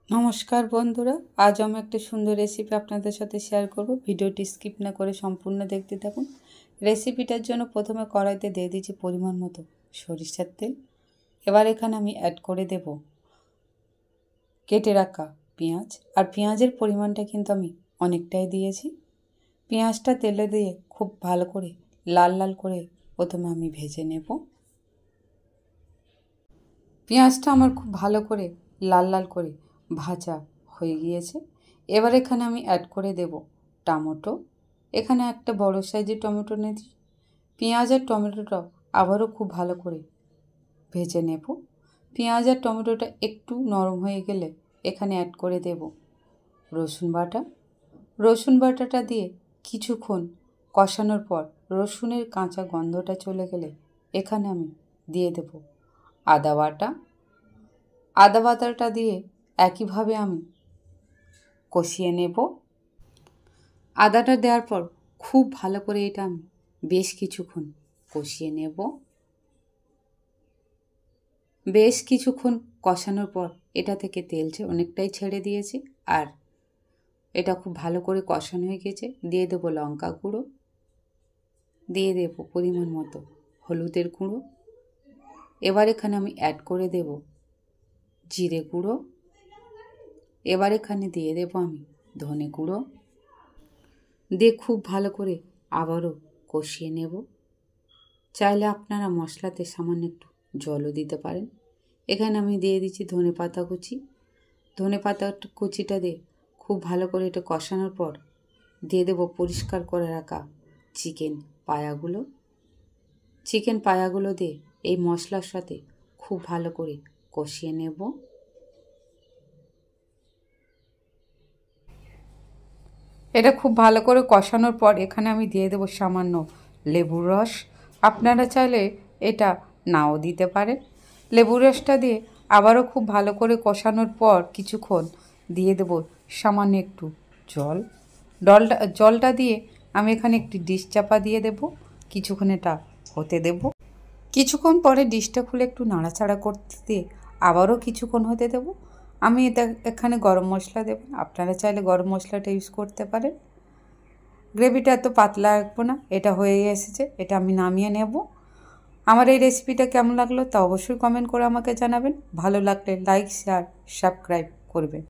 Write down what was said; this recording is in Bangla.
নমস্কার বন্ধুরা, আজ আমি একটা সুন্দর রেসিপি আপনাদের সাথে শেয়ার করব। ভিডিওটি স্কিপ না করে সম্পূর্ণ দেখতে থাকুন। রেসিপিটার জন্য প্রথমে কড়াইতে দিয়ে দিয়েছি পরিমাণ মতো সরিষার তেল। এবার এখানে আমি অ্যাড করে দেব কেটে রাখা পেঁয়াজ। আর পেঁয়াজের পরিমাণটা কিন্তু আমি অনেকটাই দিয়েছি। পেঁয়াজটা তেলে দিয়ে খুব ভালো করে লাল লাল করে প্রথমে আমি ভেজে নেব। পেঁয়াজটা আমার খুব ভালো করে লাল লাল করে ভাজা হয়ে গিয়েছে। এবার এখানে আমি অ্যাড করে দেব টমেটো। এখানে একটা বড় সাইজের টমেটো নিয়েছি। পেঁয়াজ আর টমেটোটা আবারও খুব ভালো করে ভেজে নেব। পেঁয়াজ আর টমেটোটা একটু নরম হয়ে গেলে এখানে অ্যাড করে দেব রসুন বাটা। রসুন বাটাটা দিয়ে কিছুক্ষণ কষানোর পর রসুনের কাঁচা গন্ধটা চলে গেলে এখানে আমি দিয়ে দেব আদা বাটা। আদা বাটাটা দিয়ে একইভাবে আমি কষিয়ে নেব। আদাটা দেওয়ার পর খুব ভালো করে এটা আমি বেশ কিছুক্ষণ কষিয়ে নেব। বেশ কিছুক্ষণ কষানোর পর এটা থেকে তেল অনেকটাই ছেড়ে দিয়েছি। আর এটা খুব ভালো করে কষানো হয়ে গেছে। দিয়ে দেবো লঙ্কা গুঁড়ো, দিয়ে দেব পরিমাণ মতো হলুদের গুঁড়ো। এবার এখানে আমি অ্যাড করে দেব জিরে গুঁড়ো। এবার এখানে দিয়ে দেব আমি ধনে গুঁড়ো। দিয়ে খুব ভালো করে আবারও কষিয়ে নেব। চাইলে আপনারা মশলাতে সামান্য একটু জলও দিতে পারেন। এখানে আমি দিয়ে দিচ্ছি ধনে পাতা কুচি। ধনে পাতা কুচিটা দিয়ে খুব ভালো করে এটা কষানোর পর দিয়ে দেব পরিষ্কার করে রাখা চিকেন পায়াগুলো। চিকেন পায়াগুলো দিয়ে এই মশলার সাথে খুব ভালো করে কষিয়ে নেব। এটা খুব ভালো করে কষানোর পর এখানে আমি দিয়ে দেবো সামান্য লেবুর রস। আপনারা চাইলে এটা নাও দিতে পারেন। লেবুর রসটা দিয়ে আবারও খুব ভালো করে কষানোর পর কিছুক্ষণ দিয়ে দেবো সামান্য একটু জলটা দিয়ে আমি এখানে একটি ডিশ চাপা দিয়ে দেব। কিছুক্ষণ এটা হতে দেব। কিছুক্ষণ পরে ডিশটা খুলে একটু নাড়াচাড়া করতে দিয়ে আবারও কিছুক্ষণ হতে দেব। আমি এখানে গরম মশলা দেব। আপনারা চাইলে গরম মশলাটা ইউজ করতে পারেন। গ্রেভিটা এত পাতলা রাখবো না। এটা হয়ে এসেছে, এটা আমি নামিয়ে নেব। আমার এই রেসিপিটা কেমন লাগলো তা অবশ্যই কমেন্ট করে আমাকে জানাবেন। ভালো লাগলে লাইক, শেয়ার, সাবস্ক্রাইব করবেন।